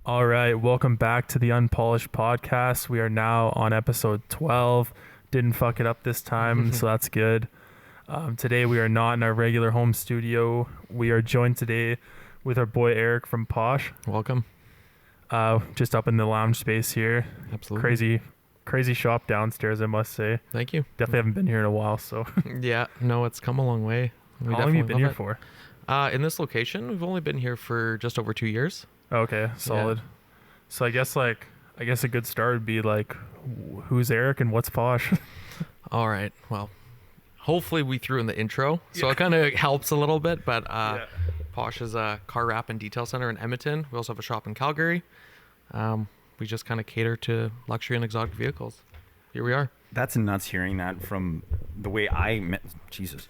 All right, welcome back to the Unpolished podcast. We are now on episode 12. Didn't fuck it up this time, so that's good. Today we are not in our regular home studio. We are joined today with our boy Eric from Posh. Welcome. Just up in the lounge space here. Absolutely. Crazy shop downstairs, I must say. Thank you. Definitely haven't been here in a while, so. Yeah, no, it's come a long way. How long have you been here for? In this location, we've only been here for just over 2 years. Okay, solid. Yeah. So I guess a good start would be like, who's Eric and what's Posh? All right. Well, hopefully we threw in the intro, so it kind of helps a little bit. But Posh is a car wrap and detail center in Edmonton. We also have a shop in Calgary. We just kind of cater to luxury and exotic vehicles. Here we are. That's nuts hearing that from the way I met. Jesus.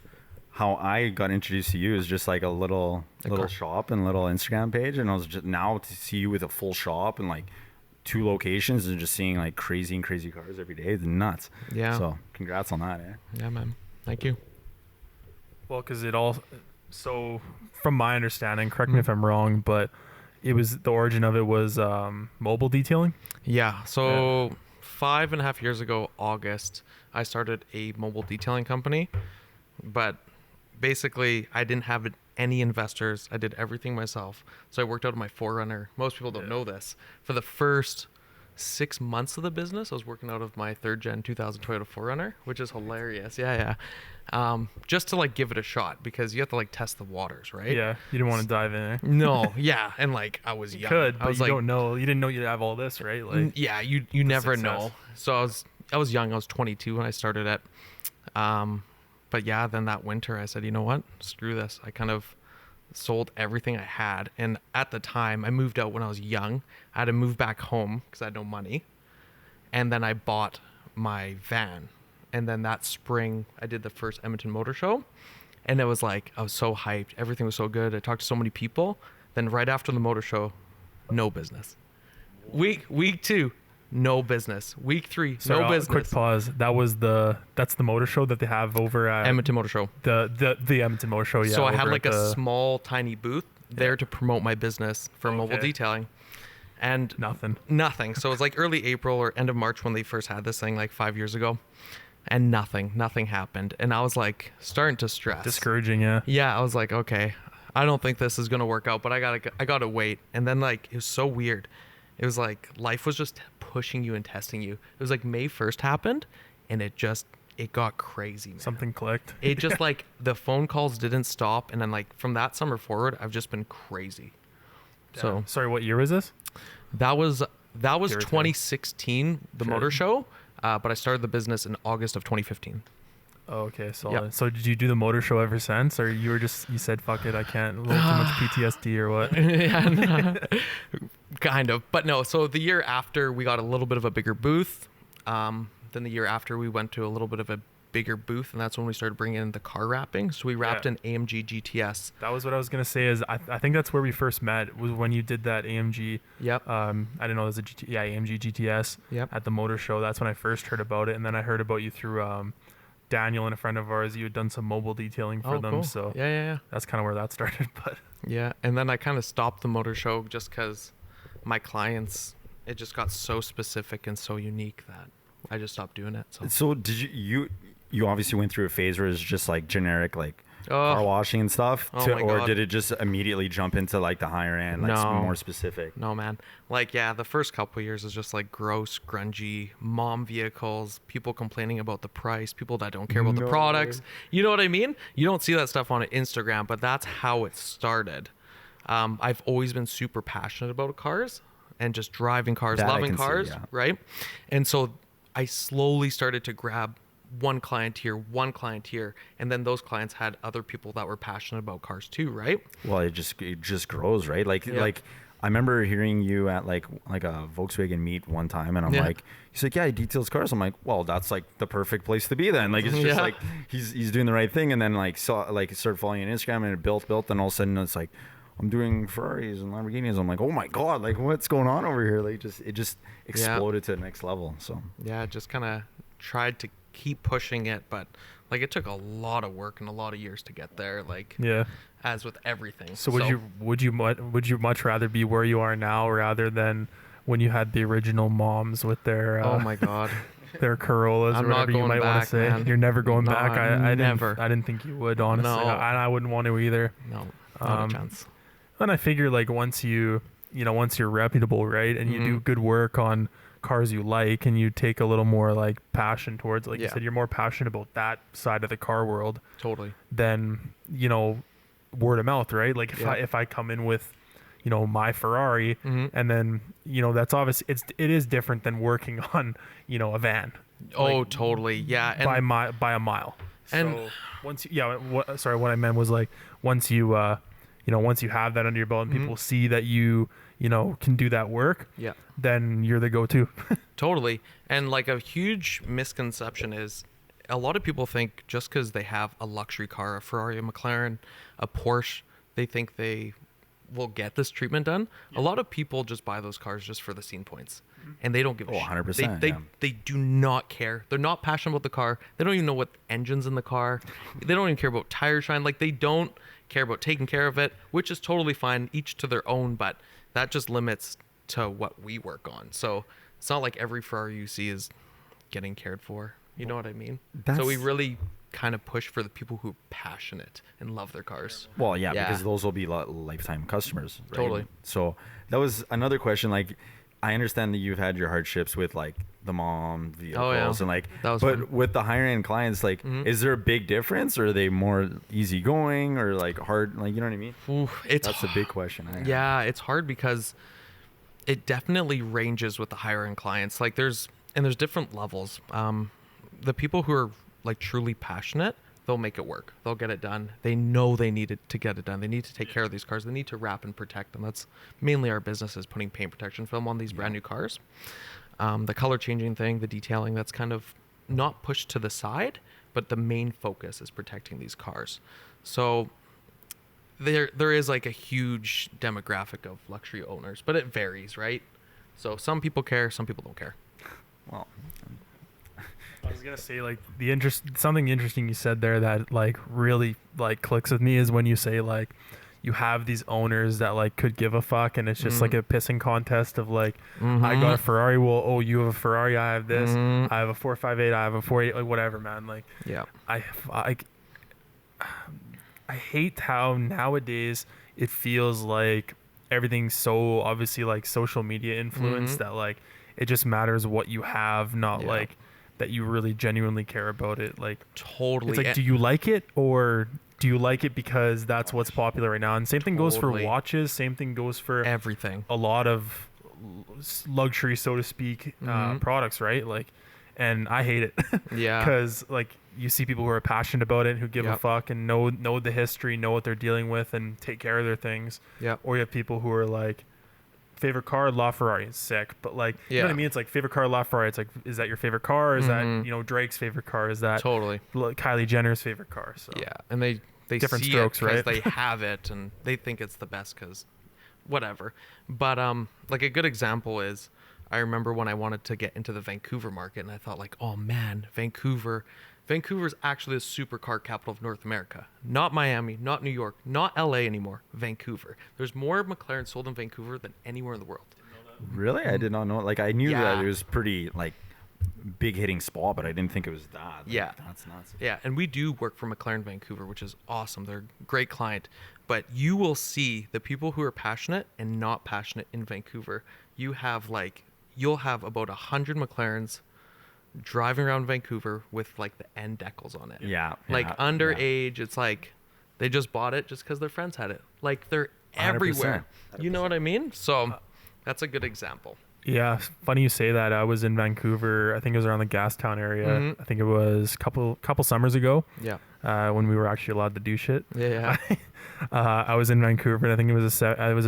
How I got introduced to you is just like a little shop and little Instagram page, and I was just now to see you with a full shop and like 2 locations and just seeing like crazy cars every day. It's nuts. Yeah. So congrats on that. Yeah, man. Thank you. Well, because so from my understanding, correct me if I'm wrong, but the origin of it was mobile detailing. Yeah. So 5.5 years ago, August, I started a mobile detailing company, but basically I didn't have any investors. I did everything myself. So I worked out of my 4Runner. Most people don't know this. For the first 6 months of the business, I was working out of my 3rd gen 2000 Toyota 4Runner, which is hilarious. Yeah. Just to like give it a shot, because you have to like test the waters, right? Yeah. You didn't want to dive in there. No. Yeah. And like I was young. But I was you like, don't know. You didn't know you'd have all this, right? Like, yeah, you never success. know. So I was young. I was 22 when I started it. But yeah, then that winter I said, you know what? Screw this. I kind of sold everything I had. And at the time, I moved out when I was young. I had to move back home because I had no money. And then I bought my van. And then that spring, I did the first Edmonton Motor Show. And it was like, I was so hyped. Everything was so good. I talked to so many people. Then right after the motor show, no business. Week 2. No business. Week 3, no business. Quick pause. That's the motor show that they have over at Edmonton Motor Show. The Edmonton Motor Show. Yeah. So I had like a small, tiny booth there to promote my business for mobile detailing, and nothing. So it was like early April or end of March when they first had this thing, like 5 years ago, and nothing happened. And I was like starting to stress. Discouraging, yeah. Yeah, I was like, okay, I don't think this is gonna work out, but I gotta wait. And then like it was so weird. It was like life was just pushing you and testing you. It was like May 1st happened, and it got crazy, man. Something clicked. It just like the phone calls didn't stop, and then like from that summer forward, I've just been crazy. Yeah. So sorry, what year was this? That was 2016, the motor show, but I started the business in August of 2015. Oh, okay, solid. Yep. So did you do the motor show ever since, or you said fuck it, I can't, a little too much PTSD or what? Yeah, kind of, but no. So the year after, we got a little bit of a bigger booth. Then the year after, we went to a little bit of a bigger booth, and that's when we started bringing in the car wrapping. So we wrapped an AMG GTS. That was what I was gonna say. Is I think that's where we first met, was when you did that AMG. Yep. I didn't know it was AMG GTS. Yep. At the motor show. That's when I first heard about it, and then I heard about you through Daniel and a friend of ours. You had done some mobile detailing for them. Cool. So yeah. That's kind of where that started. But yeah, and then I kind of stopped the motor show just because my clients, it just got so specific and so unique that I just stopped doing it. So did you obviously went through a phase where it's just like generic like car washing and stuff, or did it just immediately jump into like the higher end, like more specific? No, man. Like, yeah, the first couple of years is just like gross, grungy, mom vehicles, people complaining about the price, people that don't care about the products. You know what I mean? You don't see that stuff on Instagram, but that's how it started. I've always been super passionate about cars and just driving cars, loving cars, right? And so I slowly started to grab one client here, and then those clients had other people that were passionate about cars too, right? Well, it just grows, right? Like I remember hearing you at like a Volkswagen meet one time, and I'm like, he's like, yeah, he details cars. I'm like, well, that's like the perfect place to be then. Like it's just like he's doing the right thing, and then like started following on Instagram, and it built, and all of a sudden it's like, I'm doing Ferraris and Lamborghinis. I'm like, oh my god, like what's going on over here? Like it just exploded to the next level. So yeah, just kind of tried to keep pushing it, but like it took a lot of work and a lot of years to get there, like Yeah. as with everything. So would you much rather be where you are now rather than when you had the original moms with their oh my god, their Corollas I'm or not whatever you going might want back, to say? man. You're never going No, back. I never. didn't think you would, honestly. No. I wouldn't want to either. no, not a Um, chance. And I figure like once you're reputable, right, and you do good work on cars you like, and you take a little more like passion towards, like you Yeah. said, you're more passionate about that side of the car world, Totally. then word of mouth, right? Like if I come in with my Ferrari, and then that's obvious. It is different than working on a van. Oh, Like, totally. Yeah. And by a mile. And- so once what I meant was like once you once you have that under your belt and people see that you can do that work, yeah. then you're the go-to. Totally. And like a huge misconception is a lot of people think just because they have a luxury car, a Ferrari, a McLaren, a Porsche, they think they will get this treatment done. A lot of people just buy those cars just for the scene points, and they don't give a shit. 100%. They do not care. They're not passionate about the car. They don't even know what engine's in the car. They don't even care about tire shine. Like, they don't care about taking care of it, which is totally fine, each to their own, but that just limits to what we work on. So it's not like every Ferrari you see is getting cared for. You know what I mean? So we really kind of push for the people who are passionate and love their cars. Well, yeah, because those will be lifetime customers. Right? Totally. So that was another question. Like, I understand that you've had your hardships with like the mom vehicles and like, that was but fun. with the higher end clients, like, is there a big difference, or are they more easygoing or like hard? Like, you know what I mean? Ooh, That's a big question. Yeah, it's hard because it definitely ranges with the higher end clients. Like there's different levels. The people who are like truly passionate, they'll make it work. They'll get it done. They know they need it to get it done. They need to take care of these cars. They need to wrap and protect them. That's mainly our business, is putting paint protection film on these brand new cars. The color changing thing, the detailing, that's kind of not pushed to the side, but the main focus is protecting these cars. So there is like a huge demographic of luxury owners, but it varies, right? So some people care, some people don't care. Well, I was gonna say like something interesting you said there that like really like clicks with me is when you say like you have these owners that like could give a fuck, and it's just like a pissing contest of like I got a Ferrari, well, oh, you have a Ferrari, I have this, I have a 458, I have a 48, like whatever, man. Like Yeah. I hate how nowadays it feels like everything's so obviously like social media influence that like it just matters what you have, not like that you really genuinely care about it. Like Totally. it's like, do you like it, or do you like it because that's what's popular right now? And same thing goes for watches. Same thing goes for everything. a lot of luxury, so to speak, products, right? Like, and I hate it. Yeah. Because like you see people who are passionate about it, who give a fuck and know the history, know what they're dealing with, and take care of their things. Yeah. Or you have people who are like, favorite car, LaFerrari, is sick, but like, you know what I mean? It's like favorite car, LaFerrari. It's like, is that your favorite car? Is that Drake's favorite car? Is that Totally Kylie Jenner's favorite car? So yeah, and they different see strokes, it 'cause right? they have it and they think it's the best because whatever. But like a good example is, I remember when I wanted to get into the Vancouver market, and I thought like, oh man, Vancouver's actually the supercar capital of North America. Not Miami, not New York, not LA anymore. Vancouver. There's more McLaren sold in Vancouver than anywhere in the world. really? I did not know. Like, I knew Yeah. that it was pretty like big hitting spot, but I didn't think it was that. Like, Yeah. That's nuts. Yeah, and we do work for McLaren Vancouver, which is awesome. They're a great client. But you will see the people who are passionate and not passionate in Vancouver. You'll have about 100 McLarens driving around Vancouver with like the end decals on it. Yeah. Like yeah, underage, it's like they just bought it just because their friends had it. Like they're 100%. everywhere. You know what I mean? So that's a good example. yeah, funny you say that. I was in Vancouver. I think it was around the Gastown area. I think it was couple summers ago. Yeah. When we were actually allowed to do shit. Yeah. I was in Vancouver, and I think it was a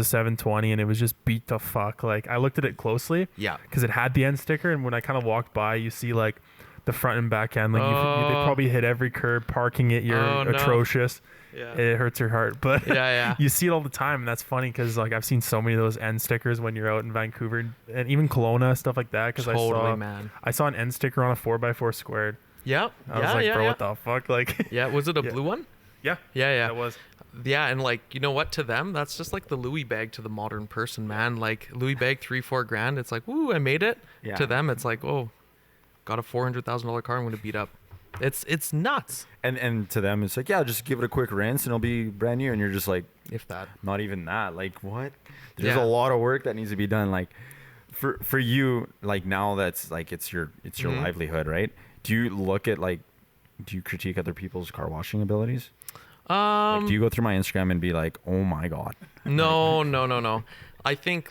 720, and it was just beat to fuck. Like, I looked at it closely, Yeah. because it had the end sticker, and when I kind of walked by, you see like the front and back end. Like they probably hit every curb, parking it. You're Oh, no. atrocious. Yeah. It hurts your heart, but Yeah. you see it all the time, and that's funny because like I've seen so many of those end stickers when you're out in Vancouver, and even Kelowna, stuff like that. Because Totally, man. I saw an end sticker on a 4x4 squared. Yeah. I was like, bro, what the fuck? Like, Yeah. Was it a Yeah. blue one? yeah, Yeah. it was. Yeah, and like, you know what, to them that's just like the Louis bag to the modern person, man. Like Louis bag 3-4 grand, it's like, woo, I made it. Yeah. To them it's like, oh, got a $400,000 car I'm gonna beat up. It's nuts. And to them, it's like, yeah, just give it a quick rinse and it'll be brand new. And you're just like, If that. not even that. Like, what? There's Yeah. a lot of work that needs to be done. Like, for you, like now that's like it's your Mhm. livelihood, right? Do you look at like, do you critique other people's car washing abilities? Like, do you go through my Instagram and be like, oh my god? No. I think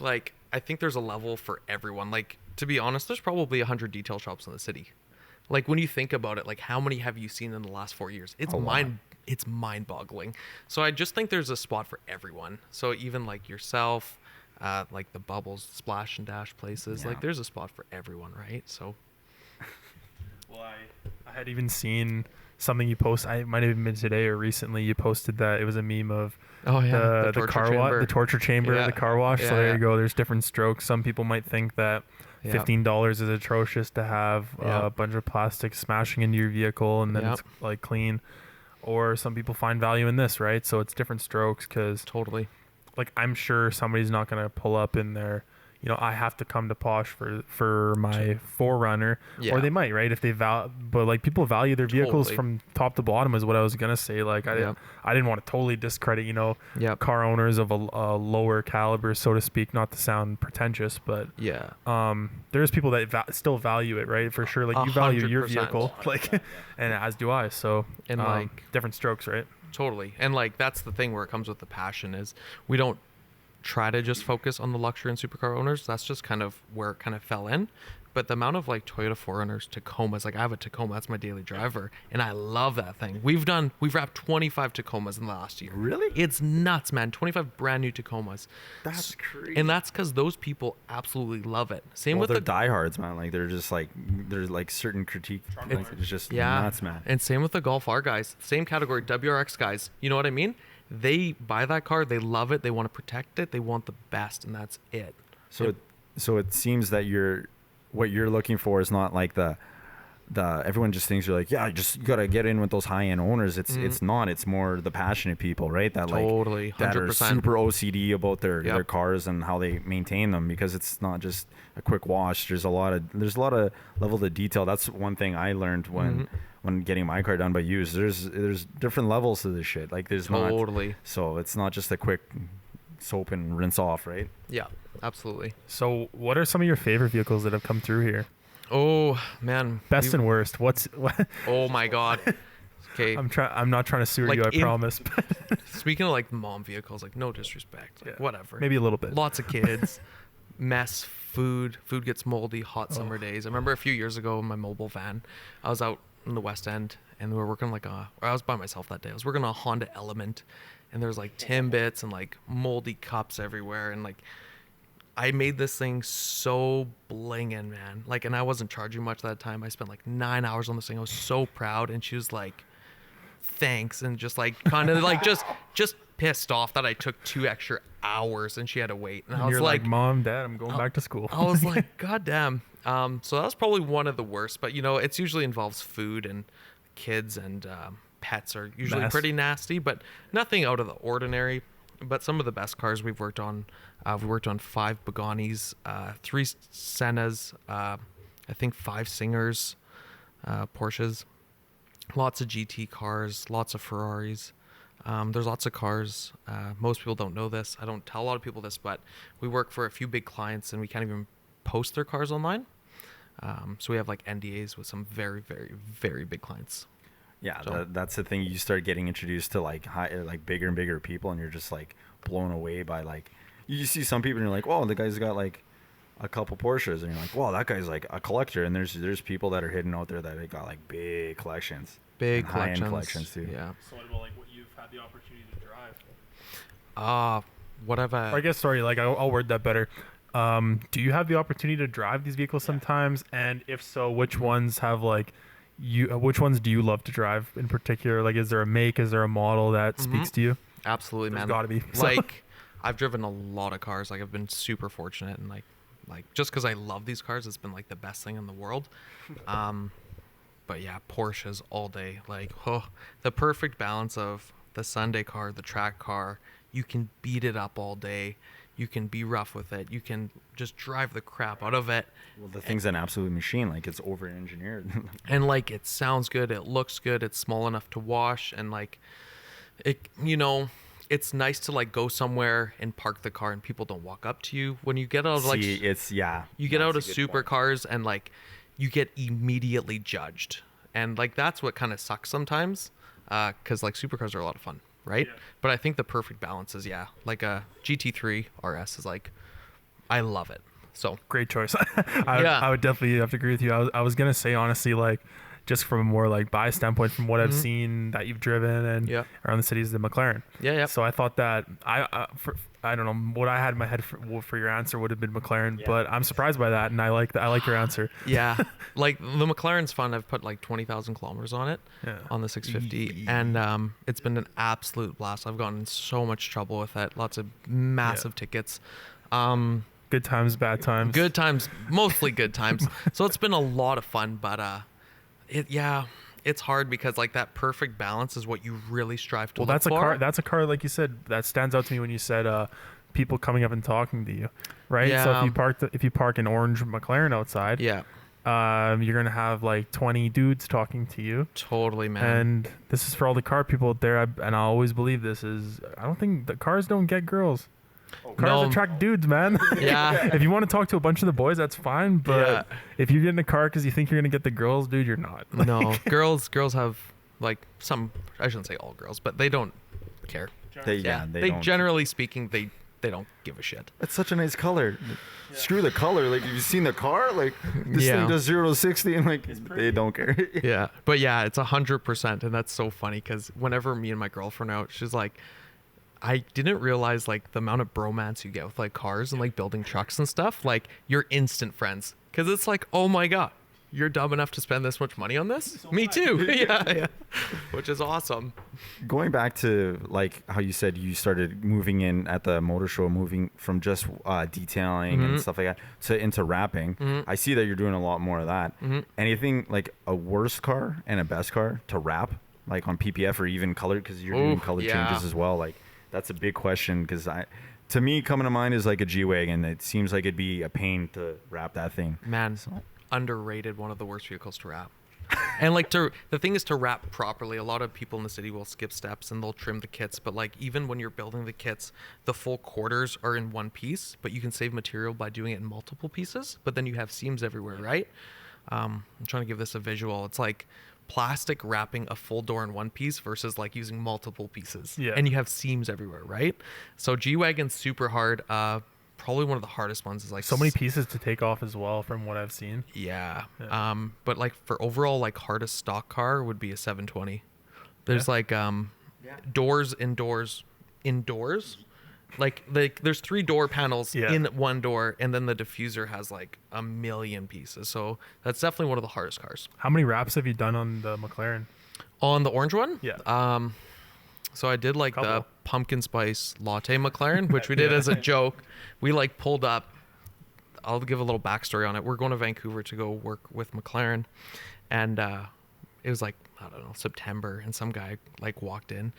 there's a level for everyone. Like, to be honest, there's probably 100 detail shops in the city. Like, when you think about it, like, how many have you seen in the last 4 years? It's A lot. mind-boggling. So I just think there's a spot for everyone. So even like yourself, like the Bubbles, Splash and Dash places, Yeah. like there's a spot for everyone, right? So Well, I had even seen something you post. I might have even been today or recently. You posted that it was a meme of the torture car wash, chamber. the torture chamber, Yeah. the car wash. So Yeah, there yeah. you go. There's different strokes. Some people might think that Yeah. $15 is atrocious to have Yeah. a bunch of plastic smashing into your vehicle and then Yeah. it's like clean. Or some people find value in this, right? So it's different strokes because Totally. like I'm sure somebody's not going to pull up in their, I have to come to Posh for my Forerunner, Yeah. or they might, right? If they but like people value their vehicles Totally. from top to bottom is what I was gonna say. Like I didn't want to totally discredit, Yep. car owners of a lower caliber, so to speak. Not to sound pretentious, but Yeah. there's people that still value it, right? For sure, like you value your 100%. vehicle, like, and as do I. So And, like- different strokes, right? Totally. And like that's the thing where it comes with the passion is we don't try to just focus on the luxury and supercar owners. That's just kind of where it kind of fell in. But the amount of like Toyota 4Runners, Tacomas, like I have a Tacoma, that's my daily driver, and I love that thing. We've wrapped 25 Tacomas in the last year. Really? It's nuts, man. 25 brand new Tacomas. That's crazy. And that's because those people absolutely love it. Same Well, with they're the diehards, man. Like they're just like there's like certain critique. Like, it's just nuts, man. And same with the Golf R guys. Same category, WRX guys. You know what I mean? They buy that car, they love it, they want to protect it, they want the best, and that's it. So it seems that what you're looking for is not like the everyone just thinks you're like, yeah, you gotta get in with those high end owners. It's not. It's more the passionate people, right? That Totally, like that are 100%. super OCD about their Yep. cars and how they maintain them, because it's not just a quick wash. There's a lot of level of detail. That's one thing I learned when getting my car done by you. Is there's different levels to this shit. Like there's Totally. not. So it's not just a quick soap and rinse off, right? Yeah, absolutely. So what are some of your favorite vehicles that have come through here? Oh man, Best and worst. What? oh my god. Okay, I'm not trying to sue Like you, I in- promise. But speaking of like mom vehicles, like no disrespect, like, Yeah. whatever. maybe a little bit. Lots of kids, mess, food gets moldy, hot summer days. I remember a few years ago in my mobile van, I was out in the West End and we were working I was by myself that day. I was working on a Honda Element and there was like Timbits and like moldy cups everywhere, and like I made this thing so blingin', man. Like, and I wasn't charging much that time. I spent like 9 hours on this thing. I was so proud, and she was like, thanks, and just like kind of like just pissed off that I took 2 extra hours and she had to wait. And I was You're like, Mom, Dad, I'm going back to school. I was like, God damn. So that was probably one of the worst, but it's usually involves food, and kids and pets are usually Mess. pretty nasty, but nothing out of the ordinary. But some of the best cars we've worked on 5 Bugattis, 3 Sennas, I think 5 Singers, Porsches, lots of GT cars, lots of Ferraris. There's lots of cars. Most people don't know this. I don't tell a lot of people this, but we work for a few big clients and we can't even post their cars online. So we have like NDAs with some very, very, very big clients. Yeah, So- that's the thing. You start getting introduced to like bigger and bigger people, and you're just like blown away by like you see some people and you're like, oh, the guy's got like a couple Porsches, and you're like, wow, that guy's like a collector. And there's people that are hidden out there that have got like big collections, Big and high-end collections. too. Yeah. So what about like what you've had the opportunity to drive? What have Or I guess, sorry, like I'll word that better. Do you have the opportunity to drive these vehicles sometimes? And if so, which ones have like which ones do you love to drive in particular? Like, is there a make, is there a model that speaks to you? Absolutely, There's man. gotta be. Like, I've driven a lot of cars. Like, I've been super fortunate, and like just because I love these cars, it's been like the best thing in the world. But yeah, Porsches all day. Like, oh, the perfect balance of the Sunday car, the track car. You can beat it up all day. You can be rough with it. You can just drive the crap out of it. Well, the thing's an absolute machine. Like, it's over-engineered. And like, it sounds good. It looks good. It's small enough to wash. And like, it, you know, it's nice to like go somewhere and park the car and people don't walk up to you. When you get out of like, you get out of supercars and like, you get immediately judged. And like, that's what kind of sucks sometimes. 'Cause like supercars are a lot of fun. Right. Yeah. But I think the perfect balance is, like a GT3 RS is like, I love it. So great choice. I would definitely have to agree with you. I was going to say, honestly, like just from a more like bias standpoint from what I've seen that you've driven and around the cities, the McLaren. Yeah. So I thought that I don't know what I had in my head for your answer would have been McLaren, but I'm surprised by that. And I like your answer. Yeah. Like the McLaren's fun. I've put like 20,000 kilometers on it on the 650 and it's been an absolute blast. I've gotten in so much trouble with it. Lots of massive tickets. Good times, bad times. Good times, mostly good times. So it's been a lot of fun, but it's hard because like that perfect balance is what you really strive to look for. That's a car like you said that stands out to me when you said people coming up and talking to you, right? Yeah. So if you park an orange McLaren outside, you're gonna have like 20 dudes talking to you. Totally, man. And this is for all the car people out there. And I always believe this is. I don't think the cars don't get girls. Cars attract dudes, man. Yeah. If you want to talk to a bunch of the boys, that's fine. But if you get in a car because you think you're gonna get the girls, dude, you're not. No, girls have like some. I shouldn't say all girls, but they don't care. They generally speaking, they don't give a shit. It's such a nice color. Screw the color. Like, have you seen the car? Like, this thing does 0 to 60 and like they don't care. Yeah, but yeah, it's 100%, and that's so funny because whenever me and my girlfriend are out, she's like, I didn't realize like the amount of bromance you get with like cars and like building trucks and stuff. Like, you're instant friends because it's like, oh my god, you're dumb enough to spend this much money on this? So me too. yeah. Which is awesome. Going back to like how you said you started moving in at the motor show, moving from just detailing and stuff like that to into wrapping. I see that you're doing a lot more of that. Anything like a worst car and a best car to wrap, like on PPF or even color, because you're doing color changes as well. Like, that's a big question because to me, coming to mind is like a G-Wagon. It seems like it'd be a pain to wrap that thing. Man, underrated, one of the worst vehicles to wrap. And like the thing is to wrap properly. A lot of people in the city will skip steps and they'll trim the kits. But like even when you're building the kits, the full quarters are in one piece, but you can save material by doing it in multiple pieces. But then you have seams everywhere, right? I'm trying to give this a visual. It's like plastic wrapping a full door in one piece versus like using multiple pieces, and you have seams everywhere, right? So G-Wagon's super hard. Probably one of the hardest ones is like so many pieces to take off as well from what I've seen. But like for overall like hardest stock car would be a 720. There's like doors indoors like there's 3 door panels in one door, and then the diffuser has like a million pieces. So that's definitely one of the hardest cars. How many wraps have you done on the McLaren? On the orange one? So I did like the pumpkin spice latte McLaren, which we did as a joke. We like pulled up. I'll give a little backstory on it. We're going to Vancouver to go work with McLaren, and it was like, I don't know, September, and some guy like walked in,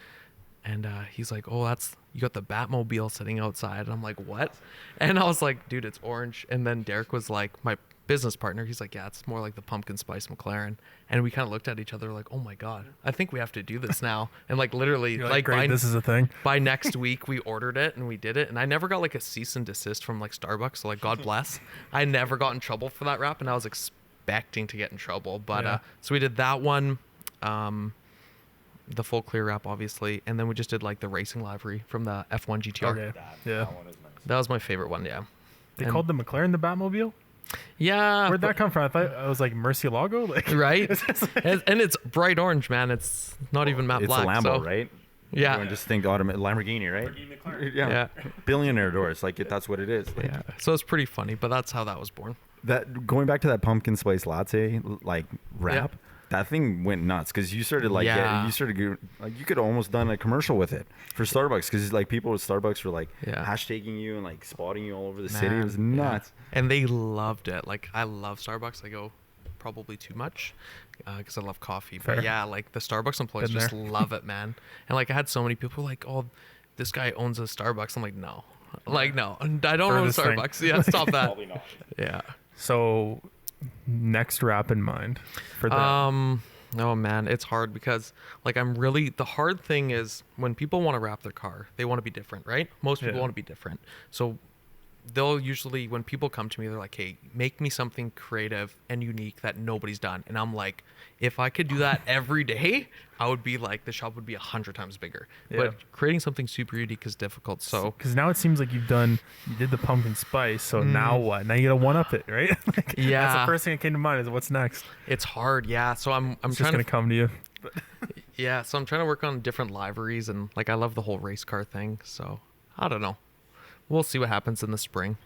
and he's like, "Oh, you got the Batmobile sitting outside." And I'm like, "What?" And I was like, "Dude, it's orange." And then Derek was like, my business partner, he's like, "Yeah, it's more like the pumpkin spice McLaren." And we kind of looked at each other like, "Oh my god, I think we have to do this now." And like literally, like great, this is a thing. By next week, we ordered it and we did it. And I never got like a cease and desist from like Starbucks, so like God bless. I never got in trouble for that wrap, and I was expecting to get in trouble. But so we did that one. The full clear wrap, obviously, and then we just did like the racing livery from the F1 GTR. Okay. That one is nice. That was my favorite one. Yeah. They called the McLaren the Batmobile. Yeah. Where'd that come from? I thought it was like Murcielago, like right. And it's bright orange, man. It's not even matte black. It's a Lambo, right? Yeah. Everyone just think Lamborghini, right? Lamborghini McLaren. Yeah. Billionaire doors, like that's what it is. Like, So it's pretty funny, but that's how that was born. That going back to that pumpkin spice latte like wrap. Yeah. That thing went nuts because you started like you could almost done a commercial with it for Starbucks because like people with Starbucks were like hashtagging you and like spotting you all over the city. It was nuts, and they loved it. Like I love Starbucks. I go probably too much because I love coffee. Fair. But yeah, like the Starbucks employees Been just there. love it, man. And like I had so many people like, oh, this guy owns a Starbucks. I'm like, no. Like, no, I don't own a Furthest thing. Starbucks. Yeah, stop that. Probably not. Yeah. So, next wrap in mind for that. Oh man, it's hard because like the hard thing is when people want to wrap their car, they want to be different, right? Most people Yeah. want to be different. So they'll usually, when people come to me, they're like, hey, make me something creative and unique that nobody's done. And I'm like, if I could do that every day, I would be like, the shop would be 100 times bigger. Yeah. But creating something super unique is difficult. So Because now it seems like you did the pumpkin spice. So now what? Now you gotta one up it, right? Like, that's the Yeah. first thing that came to mind is what's next. it's hard. Yeah. So I'm It's just trying gonna to, come to you. yeah. So I'm trying to work on different liveries and like, I love the whole race car thing. So I don't know. We'll see what happens in the spring.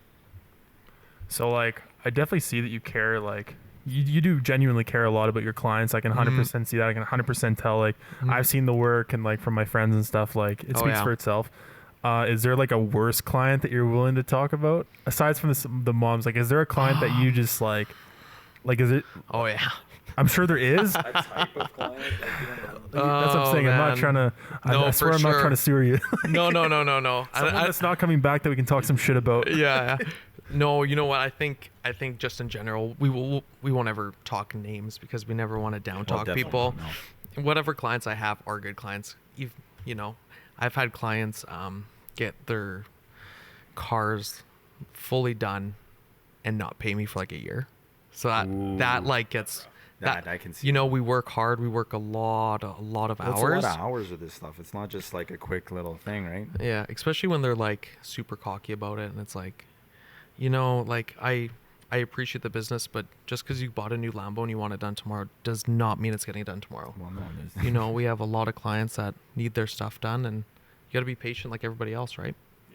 So like, I definitely see that you care. Like, you do genuinely care a lot about your clients. I can 100% see that. I can 100% tell. Like, I've seen the work and like from my friends and stuff. Like, it Oh, speaks yeah. for itself. Is there like a worse client that you're willing to talk about aside from the moms? Like, is there a client that you just like is it? Oh yeah. I'm sure there is. That type of client. That's what I'm saying. I'm not man. trying to. No, I swear for I'm not sure. trying to sewer you. No. Someone that's not coming back that we can talk some shit about. Yeah. No, you know what? I think just in general, we won't ever talk names because we never want to down talk definitely people. not, Whatever clients I have are good clients. You know, I've had clients get their cars fully done and not pay me for like a year. So that like gets That I can see. You know, we work hard. We work a lot of That's hours. a lot of hours with this stuff. It's not just like a quick little thing, right? Yeah, especially when they're like super cocky about it, and it's like, you know, like I appreciate the business, but just because you bought a new Lambo and you want it done tomorrow does not mean it's getting done tomorrow. Well, no, there's You know, we have a lot of clients that need their stuff done, and you got to be patient like everybody else, right?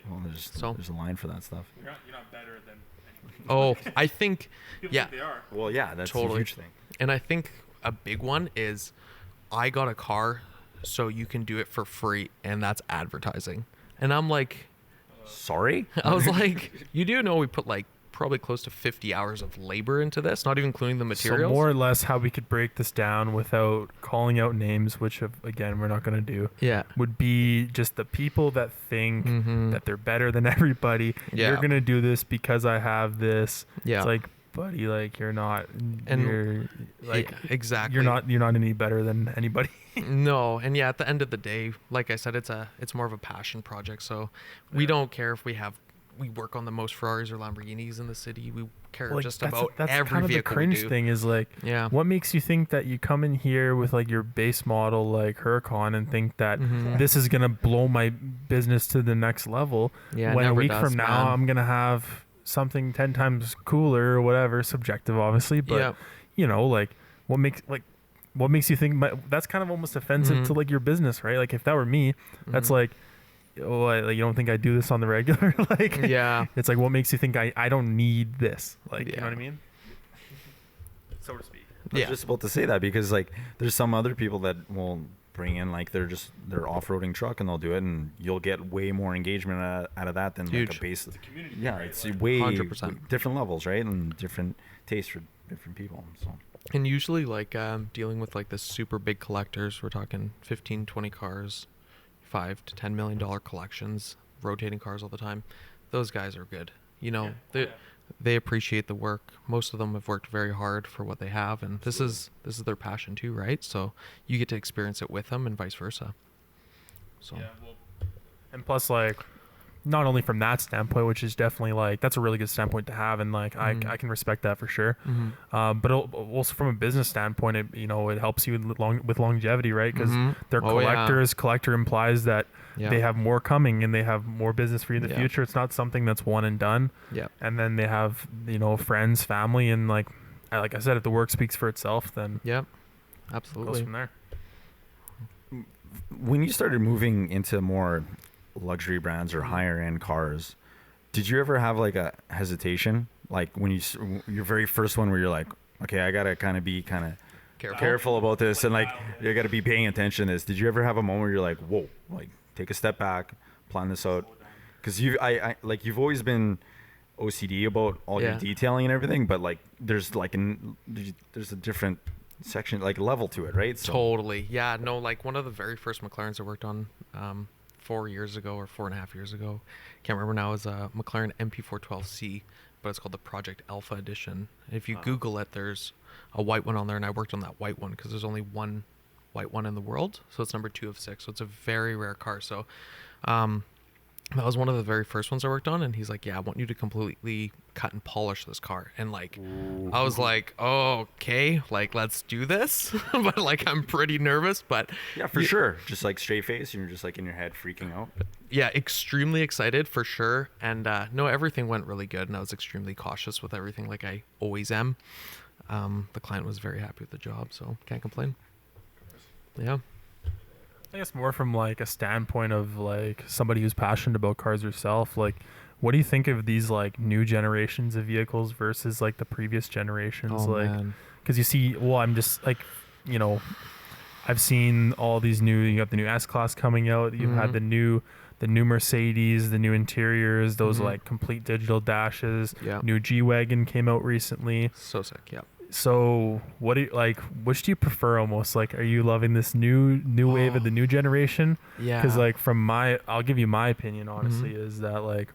well, So- there's a line for that stuff. You're not better than anyone. Oh, I think, yeah, they are. Well, yeah, that's Totally. a huge thing. and I think a big one is I got a car so you can do it for free, and that's advertising. And I'm like, Sorry? I was like, you do know we put like probably close to 50 hours of labor into this, not even including the materials. So more or less how we could break this down without calling out names, which again we're not going to do, Yeah. would be just the people that think Mhm. that they're better than everybody. Yeah. You're going to do this because I have this. Yeah. It's like, buddy, like you're not. And- you're like Yeah, exactly. You're not any better than anybody. No, and yeah, at the end of the day, like I said, it's more of a passion project. So we don't care if we work on the most Ferraris or Lamborghinis in the city. We care Like, just that's about that's every kind of the vehicle we cringe do. thing is like, Yeah. what makes you think that you come in here with like your base model like Huracan and think that Mhm. this is gonna blow my business to the next level? Yeah, it when a never week does, from now man. I'm gonna have something 10 times cooler or whatever, subjective obviously, but Yeah. you know, like what makes you think that's kind of almost offensive Mhm. to like your business, right? Like if that were me, that's Mhm. like, oh, like, you don't think I do this on the regular? Like, Yeah. it's like, what makes you think I don't need this? Like, you know Yeah. what I mean? So to speak. I was Yeah. just about to say that because like there's some other people that will bring in like their off-roading truck and they'll do it and you'll get way more engagement out of that than like Huge. a base. Community, Yeah, right? it's Like, way 100%. different levels, right? And different tastes for different people. So And usually like dealing with like the super big collectors, we're talking 15, 20 cars, $5 to $10 million collections, rotating cars all the time. Those guys are good. You know, they appreciate the work. Most of them have worked very hard for what they have, and this is their passion too, right? So you get to experience it with them and vice versa. So and plus, like, not only from that standpoint, which is definitely like that's a really good standpoint to have, and like Mhm. I can respect that for sure. Mhm. But also from a business standpoint, it helps you with longevity, right? Because Mhm. they're Oh, yeah. collectors. Collector implies that Yeah. they have more coming and they have more business for you in the Yeah. future. It's not something that's one and done. Yeah. And then they have friends, family, and like I said, if the work speaks for itself, then Yep. it goes Absolutely. from there. when you started moving into more luxury brands or Mm-hmm. higher end cars, did you ever have like a hesitation? Like when your very first one where you're like, okay, I gotta kind of be careful about this and like you gotta be paying attention to this. Did you ever have a moment where you're like, whoa, like take a step back, plan this out? Because you've always been OCD about all your detailing and everything, but like there's a different section, like level to it, right? So. Totally. Yeah. No, like one of the very first McLarens I worked on 4 years ago or 4.5 years ago, can't remember now, is a McLaren MP412C, but it's called the Project Alpha Edition. If you Google it, there's a white one on there, and I worked on that white one because there's only one white one in the world, so it's number 2 of 6, so it's a very rare car. So that was one of the very first ones I worked on, and he's like, yeah, I want you to completely cut and polish this car. And like, ooh. I was like, oh, okay, like, let's do this. But like, I'm pretty nervous, but yeah, for sure. Just like straight face, and you're just like in your head freaking out. Yeah, extremely excited for sure. And no, everything went really good, and I was extremely cautious with everything, like I always am. The client was very happy with the job, so can't complain. Yeah. I guess more from like a standpoint of like somebody who's passionate about cars herself, like what do you think of these like new generations of vehicles versus like the previous generations? Because you see, well, I'm just like, you know, I've seen all these you got the new S-Class coming out, you've had the new Mercedes, the new interiors, those like complete digital dashes, new G-Wagon came out recently. So sick. Yeah. So what do you like, which do you prefer almost? Like, are you loving this new wave of the new generation? Yeah. Because like I'll give you my opinion, honestly, is that like,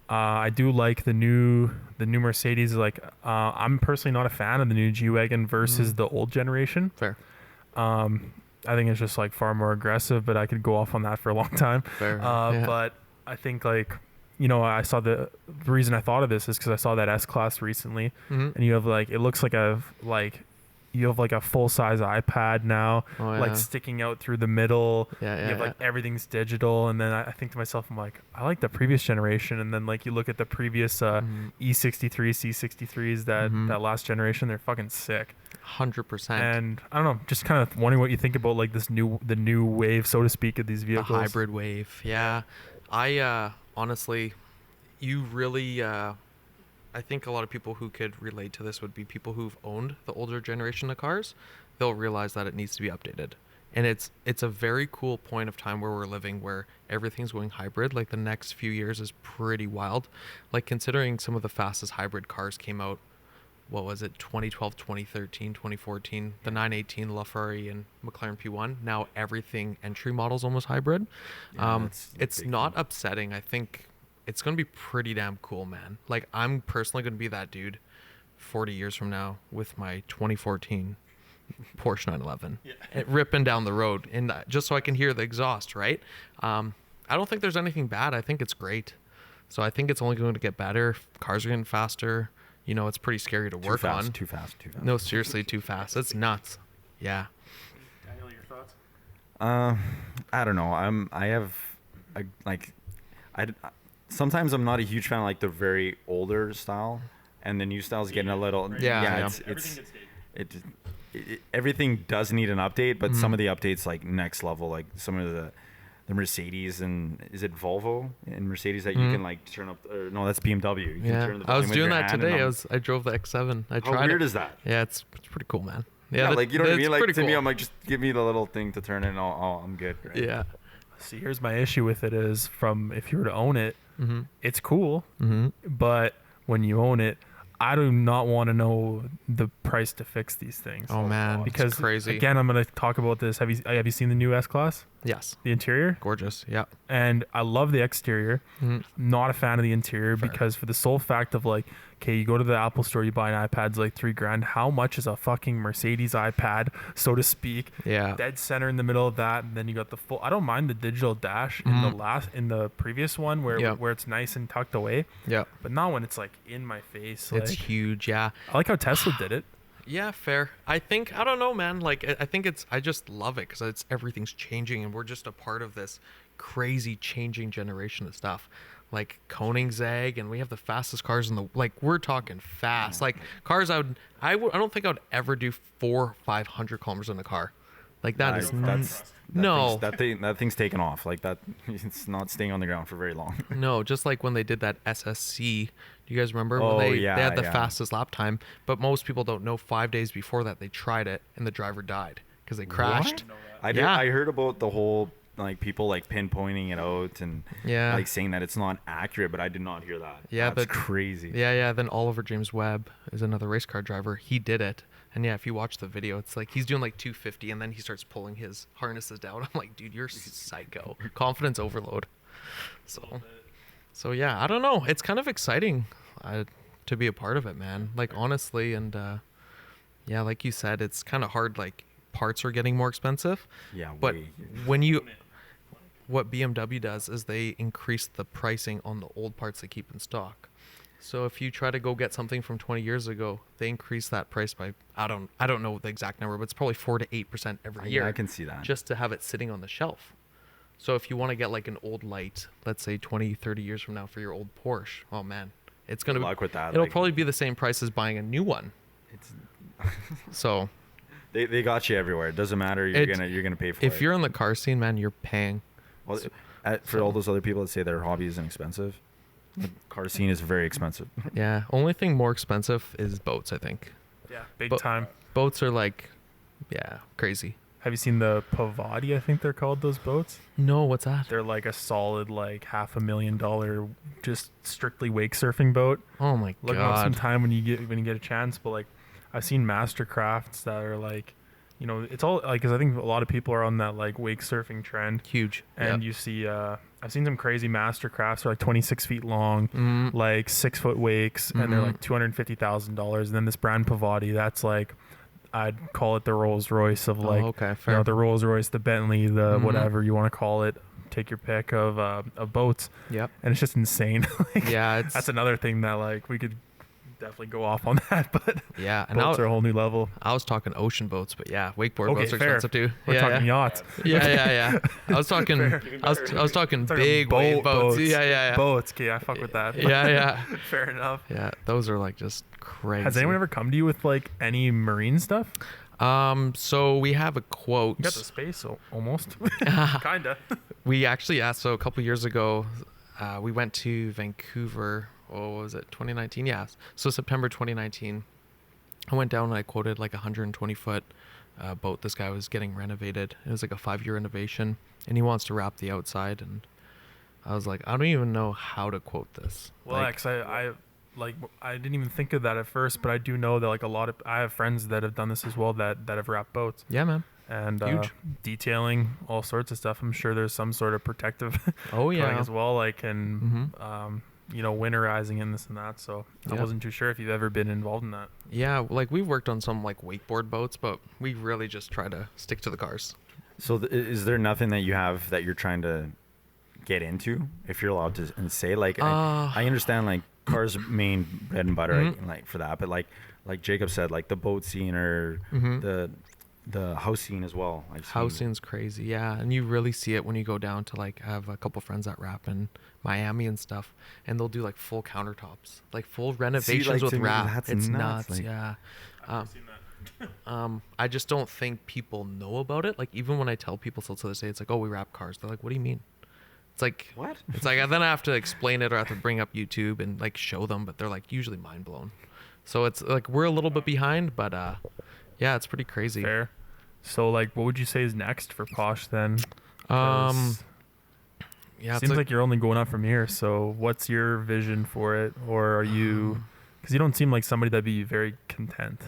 I do like the new Mercedes. Like, I'm personally not a fan of the new G-Wagon versus the old generation. Fair. I think it's just like far more aggressive, but I could go off on that for a long time. Fair. But I think like, you know, I saw the reason I thought of this is because I saw that S-Class recently, and you have like, it looks like you have like a full-size iPad now, like sticking out through the middle. You have like everything's digital, and then I think to myself, I'm like, I like the previous generation, and then like you look at the previous E63, C63s that last generation, they're fucking sick. 100%. And I don't know, just kind of wondering what you think about like the new wave, so to speak, of these vehicles. The hybrid wave, yeah. I honestly, you really, I think a lot of people who could relate to this would be people who've owned the older generation of cars. They'll realize that it needs to be updated. And it's a very cool point of time where we're living, where everything's going hybrid. Like the next few years is pretty wild. Like considering some of the fastest hybrid cars came out, what was it, 2012, 2013, 2014, the 918 LaFerrari and McLaren P1. Now everything entry model's almost hybrid. It's not upsetting. I think it's going to be pretty damn cool, man. Like, I'm personally going to be that dude 40 years from now with my 2014 Porsche 911 ripping down the road, and just so I can hear the exhaust, right? I don't think there's anything bad. I think it's great. So I think it's only going to get better. Cars are getting faster. You know, it's pretty scary to work on. Too fast. No, seriously, too fast. It's nuts. Yeah. Daniel, your thoughts? I don't know. Sometimes I'm not a huge fan of like the very older style, and the new style's getting a little. Right. Everything does need an update, but some of the updates like next level, like some of the Mercedes, and is it Volvo and Mercedes that you can like turn up? Or, no, that's BMW. You can turn the I was doing that today. I drove the X7. I tried. How weird is that? Yeah, it's pretty cool, man. Yeah, like you know what I mean. Like to cool. me, I'm like, just give me the little thing to turn it, and I'm good. Right? Yeah. See, here's my issue with it is from if you were to own it, it's cool, but when you own it, I do not want to know the price to fix these things. Oh man, because it's crazy. Again, I'm going to talk about this. Have you seen the new S-Class? Yes. The interior? Gorgeous. Yeah. And I love the exterior. Not a fan of the interior because for the sole fact of like, okay, you go to the Apple store, you buy an iPad, it's like $3,000. How much is a fucking Mercedes iPad, so to speak? Yeah. Dead center in the middle of that, and then you got the full. I don't mind the digital dash in the previous one where it's nice and tucked away. Yeah. But not when it's like in my face. It's huge. Yeah. I like how Tesla did it. Yeah, fair. I don't know, man. Like, I think I just love it because everything's changing, and we're just a part of this crazy changing generation of stuff. Like Koenigsegg, and we have the fastest cars in the, like, we're talking fast. Like cars I don't think I would ever do 400 or 500 kilometers in a car. Like that that thing's taken off. Like that, it's not staying on the ground for very long. No, just like when they did that SSC. Do you guys remember when they had the fastest lap time? But most people don't know 5 days before that they tried it and the driver died because they crashed. I heard about the whole like people like pinpointing it out and like saying that it's not accurate, but I did not hear that. Yeah, that's crazy. Yeah. Then Oliver James Webb is another race car driver. He did it. And yeah, if you watch the video, it's like he's doing like 250 and then he starts pulling his harnesses down. I'm like, dude, you're psycho. Confidence overload. So yeah, I don't know. It's kind of exciting to be a part of it, man. Like, honestly, and yeah, like you said, it's kind of hard. Like, parts are getting more expensive. Yeah, but what BMW does is they increase the pricing on the old parts they keep in stock. So if you try to go get something from 20 years ago, they increase that price by I don't know the exact number, but it's probably 4 to 8% every year. I can see that. Just to have it sitting on the shelf. So if you want to get like an old light, let's say 20, 30 years from now for your old Porsche, oh man, it's going to luck with that. It'll probably be the same price as buying a new one. It's so they got you everywhere. It doesn't matter. You're gonna pay for it. If you're in the car scene, man, you're paying. Well, for all those other people that say their hobby isn't expensive, the car scene is very expensive. Yeah. Only thing more expensive is boats, I think. Yeah, big time. Boats are like, crazy. Have you seen the Pavati, I think they're called, those boats? No, what's that? They're like a solid like $500,000 just strictly wake surfing boat. Oh my Look god. up sometime when you get a chance, but like I've seen mastercrafts that are like, you know, it's all like, cuz I think a lot of people are on that like wake surfing trend. Huge. And you see I've seen some crazy mastercrafts that are like 26 feet long, like 6-foot wakes, and they're like $250,000. And then this brand Pavati, that's like, I'd call it the Rolls Royce of like, okay, fair. You know, the Rolls Royce, the Bentley, the whatever you want to call it. Take your pick of boats. Yep. And it's just insane. Like, yeah, that's another thing that like we could definitely go off on that, but yeah, and boats are a whole new level. I was talking ocean boats, but yeah, wakeboard boats are expensive too. We're talking yachts. Yeah. I was talking I was talking big wave boats. Yeah. Boats. Okay, I fuck with that. Yeah. Fair enough. Yeah, those are like just crazy. Has anyone ever come to you with like any marine stuff? So we have a quote. You got the space almost. Kinda. We actually asked. So a couple years ago, we went to Vancouver. What was it? 2019. Yeah. So September 2019. I went down and I quoted like a 120-foot boat. This guy was getting renovated. It was like a 5-year renovation, and he wants to wrap the outside. And I was like, I don't even know how to quote this. Well, like, I didn't even think of that at first, but I do know that like I have friends that have done this as well that have wrapped boats. Yeah, man. And huge detailing, all sorts of stuff. I'm sure there's some sort of protective coating as well, like you know, winterizing and this and that. So I wasn't too sure if you've ever been involved in that. Yeah, like we've worked on some like wakeboard boats, but we really just try to stick to the cars. So is there nothing that you have that you're trying to get into, if you're allowed to say? Like I understand like cars main bread and butter like for that, but like Jacob said, like the boat scene or the house scene as well. House scene's crazy, yeah, and you really see it when you go down to like, I have a couple friends that wrap in Miami and stuff, and they'll do like full countertops, like full renovations with wrap. It's nuts. Like, yeah. I just don't think people know about it. Like even when I tell people still to this day, it's like, oh, we wrap cars. They're like, what do you mean? It's like, what? It's like, then I have to explain it or I have to bring up YouTube and like show them, but they're like usually mind blown. So it's like we're a little bit behind, but yeah, it's pretty crazy. Fair. So like, what would you say is next for Posh then? Yeah, seems like you're only going up from here. So what's your vision for it, or are you? Because you don't seem like somebody that'd be very content.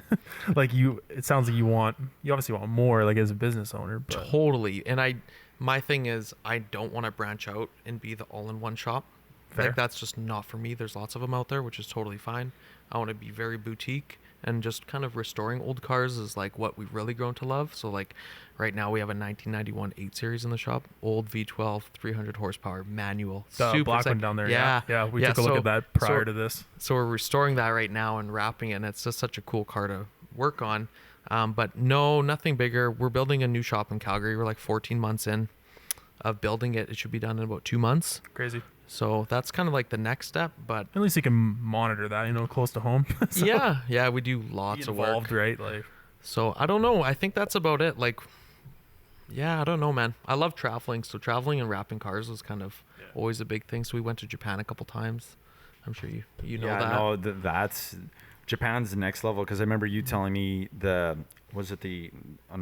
Like it sounds like you obviously want more, like as a business owner. But. Totally, and my thing is I don't want to branch out and be the all-in-one shop. Fair. Like that's just not for me. There's lots of them out there, which is totally fine. I want to be very boutique, and just kind of restoring old cars is like what we've really grown to love. So like right now we have a 1991 8 Series in the shop, old V12, 300 horsepower manual. The super black one down there. Yeah. We took a look at that prior to this. So we're restoring that right now and wrapping it, and it's just such a cool car to work on. But no, nothing bigger. We're building a new shop in Calgary. We're like 14 months in of building it. It should be done in about 2 months. Crazy. So that's kind of like the next step, but at least you can monitor that, you know, close to home. So yeah, we do lots of work. Right? Like, so I don't know. I think that's about it. Like, yeah, I don't know, man. I love traveling. So traveling and wrapping cars was kind of always a big thing. So we went to Japan a couple times. I'm sure you know that. No, that's Japan's the next level, because I remember you telling me an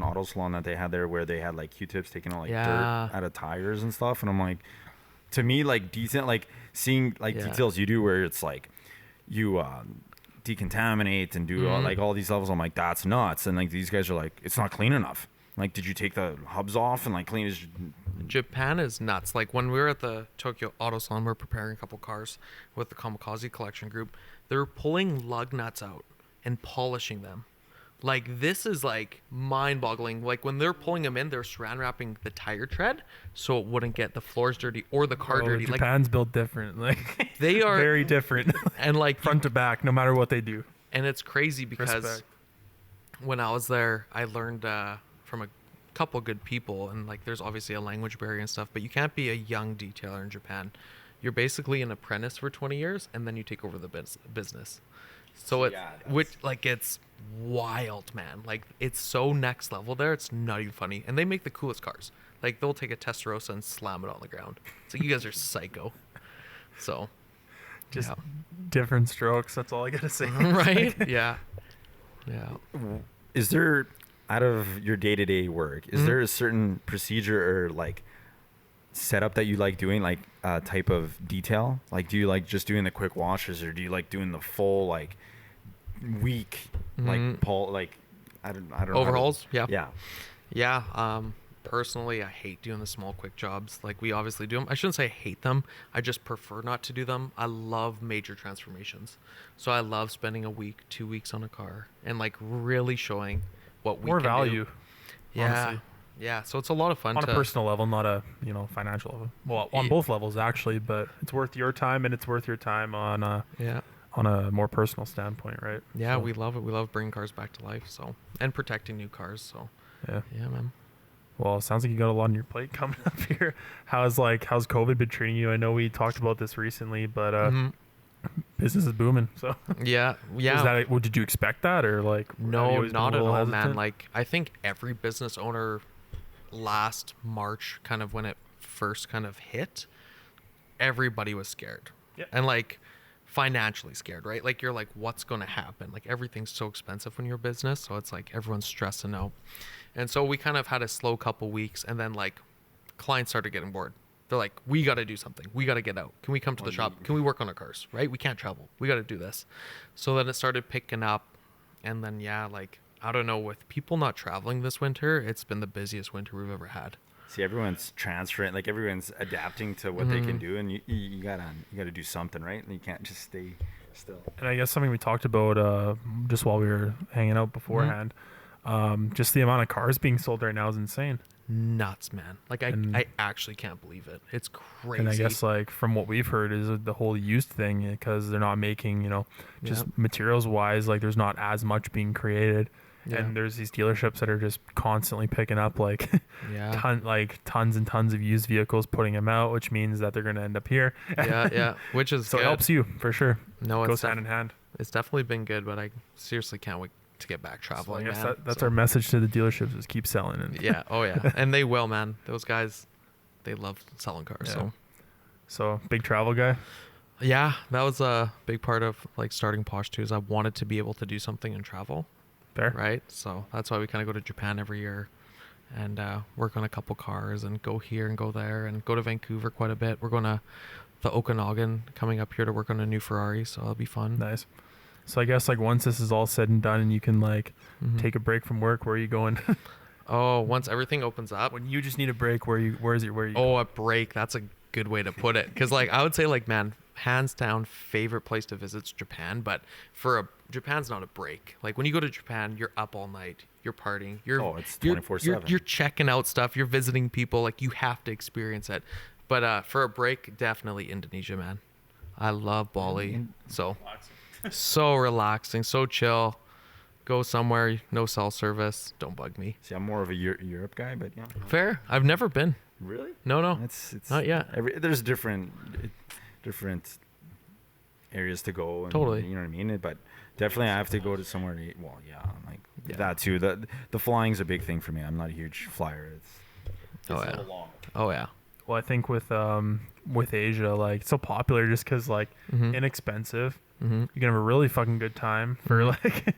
auto salon that they had there where they had like Q-tips taking all like dirt out of tires and stuff, and I'm like, to me, like decent, like seeing like details you do where it's like you decontaminate and do all these levels. I'm like, that's nuts. And like these guys are like, it's not clean enough. Like, did you take the hubs off and like clean it? Japan is nuts. Like when we were at the Tokyo Auto Salon, we are preparing a couple cars with the Kamikaze Collection group. They're pulling lug nuts out and polishing them. Like, this is like mind-boggling. Like when they're pulling them in, they're saran wrapping the tire tread so it wouldn't get the floors dirty or the car dirty. Japan's built different. Like they are very different, and like front to back, no matter what they do. And it's crazy because when I was there, I learned from a couple good people, and like there's obviously a language barrier and stuff, but you can't be a young detailer in Japan. You're basically an apprentice for 20 years, and then you take over the business. So it's wild, man. Like it's so next level there. It's not even funny. And they make the coolest cars. Like they'll take a Testarossa and slam it on the ground. So you guys are psycho. So just different strokes. That's all I gotta say. Right? Yeah. Is there, out of your day-to-day work, is there a certain procedure or like setup that you like doing, like type of detail? Like, do you like just doing the quick washes, or do you like doing the full like week like I don't know overhauls? Yeah. Personally, I hate doing the small quick jobs. Like we obviously do them. I shouldn't say I hate them. I just prefer not to do them. I love major transformations. So I love spending a week, 2 weeks on a car and like really showing what we more can value. Do. Honestly. Yeah. So it's a lot of fun on a personal level, not a financial level. Well, on both levels actually, but it's worth your time, and it's worth your time on a more personal standpoint, right? Yeah, so we love it. We love bringing cars back to life. So, and protecting new cars. So yeah, man. Well, it sounds like you got a lot on your plate coming up here. How's COVID been treating you? I know we talked about this recently, but business is booming. So yeah. Did you expect that, or like? No, not at all, man. Like I think every business owner last March, kind of when it first kind of hit, everybody was scared. Yeah. And like financially scared, right? Like you're like, what's going to happen? Like everything's so expensive when you're a business, so it's like everyone's stressing out. And so we kind of had a slow couple weeks, and then like clients started getting bored. They're like, we got to do something. We got to get out. Can we come to the shop? Can we work on our cars? Right? We can't travel. We got to do this. So then it started picking up, and then like I don't know, with people not traveling this winter, it's been the busiest winter we've ever had. See, everyone's transferring, like everyone's adapting to what they can do, and you gotta do something, right? And you can't just stay still. And I guess something we talked about just while we were hanging out beforehand, just the amount of cars being sold right now is insane. Nuts, man. Like I actually can't believe it. It's crazy. And I guess like from what we've heard is the whole used thing, because they're not making, just materials wise, like there's not as much being created. Yeah. And there's these dealerships that are just constantly picking up like tons and tons of used vehicles, putting them out, which means that they're going to end up here. Which is so good. It helps you for sure. No, it goes hand in hand. It's definitely been good, but I seriously can't wait to get back traveling. So I guess that's our message to the dealerships, is keep selling. And and they will, man. Those guys, they love selling cars. So big travel guy. Yeah, that was a big part of like starting Posh too, is I wanted to be able to do something and travel. Fair. Right? So that's why we kind of go to Japan every year and work on a couple cars and go here and go there and go to Vancouver quite a bit. We're going to the Okanagan coming up here to work on a new Ferrari, so it'll be fun. Nice. So I guess like once this is all said and done and you can like take a break from work, where are you going? Once everything opens up. When you just need a break, where are you a break. That's a good way to put it. Because like I would say like, man, hands down favorite place to visit is Japan, but Japan's not a break. Like when you go to Japan, you're up all night, you're partying, it's 24/7. You're checking out stuff, you're visiting people, like you have to experience it. But for a break, definitely Indonesia, man. I love Bali. So relaxing, so chill. Go somewhere, no cell service, don't bug me. See, I'm more of a Europe guy, but yeah. Fair. I've never been. Really? No. It's not yet. There's different areas to go. And, totally. You know what I mean? But definitely I have to go to somewhere to eat. Well, that too. The flying's a big thing for me. I'm not a huge flyer. It's a little long. Oh yeah. Well, I think with Asia, like it's so popular just because like inexpensive, Mm-hmm. You can have a really fucking good time for like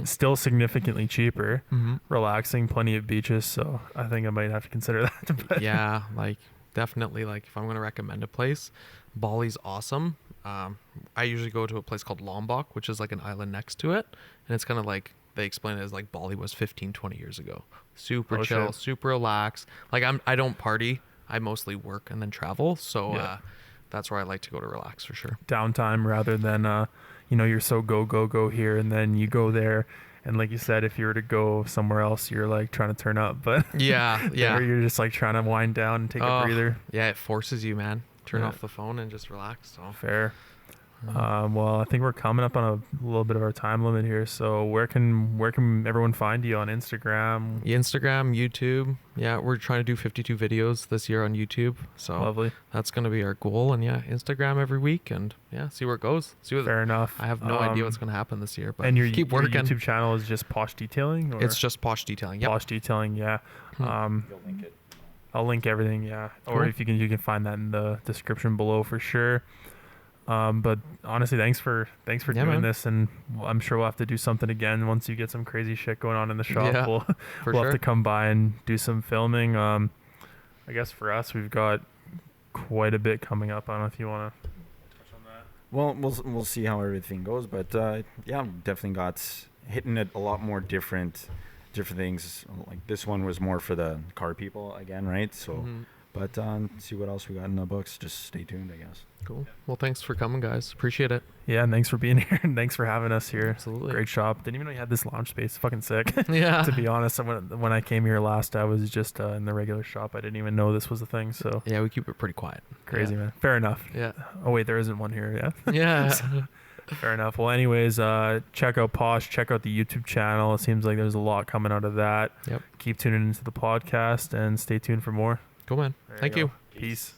still significantly cheaper, relaxing, plenty of beaches. So I think I might have to consider that. But Yeah, like definitely. Like if I'm going to recommend a place, Bali's awesome. I usually go to a place called Lombok, which is like an island next to it. And it's kind of like, they explain it as like Bali was 15, 20 years ago. Super chill, shit. super relaxed. Like I don't party. I mostly work and then travel. So that's where I like to go to relax for sure. Downtime rather than, you're so go here and then you go there. And like you said, if you were to go somewhere else, you're like trying to turn up. But Yeah. or you're just like trying to wind down and take a breather. Yeah, it forces you, man. Turn off the phone and just relax. So Fair. Well, I think we're coming up on a little bit of our time limit here. So where can everyone find you on Instagram? Instagram, YouTube. Yeah, we're trying to do 52 videos this year on YouTube. So Lovely. that's going to be our goal. And yeah, Instagram every week and see where it goes. Fair enough. I have no idea what's going to happen this year, but and your keep working. Your YouTube channel is just Posh Detailing? Or? It's just Posh Detailing. Yep. Posh Detailing, yeah. You'll link it. I'll link everything, yeah. Or Cool. if you can find that in the description below for sure. But honestly, thanks for doing man. this, and I'm sure we'll have to do something again once you get some crazy shit going on in the shop. Yeah, we'll for have sure. to come by and do some filming. I guess for us, we've got quite a bit coming up. I don't know if you want to touch on that. Well, we'll see how everything goes, but yeah, definitely got hitting it a lot more different things. Like this one was more for the car people again, right? So, but see what else we got in the books. Just stay tuned, I guess. Cool. Well, thanks for coming, guys. Appreciate it. Yeah, and thanks for being here, and thanks for having us here. Absolutely. Great shop. Didn't even know you had this lounge space. Fucking sick. Yeah. To be honest, when I came here last, I was just in the regular shop. I didn't even know this was a thing. So Yeah, we keep it pretty quiet. crazy, man. Fair enough. Yeah. Oh wait, there isn't one here. Yeah. Yeah. Fair enough. Well, anyways, check out Posh. Check out the YouTube channel. It seems like there's a lot coming out of that. Yep. Keep tuning into the podcast and stay tuned for more. Cool, man. There Thank go. you. Peace.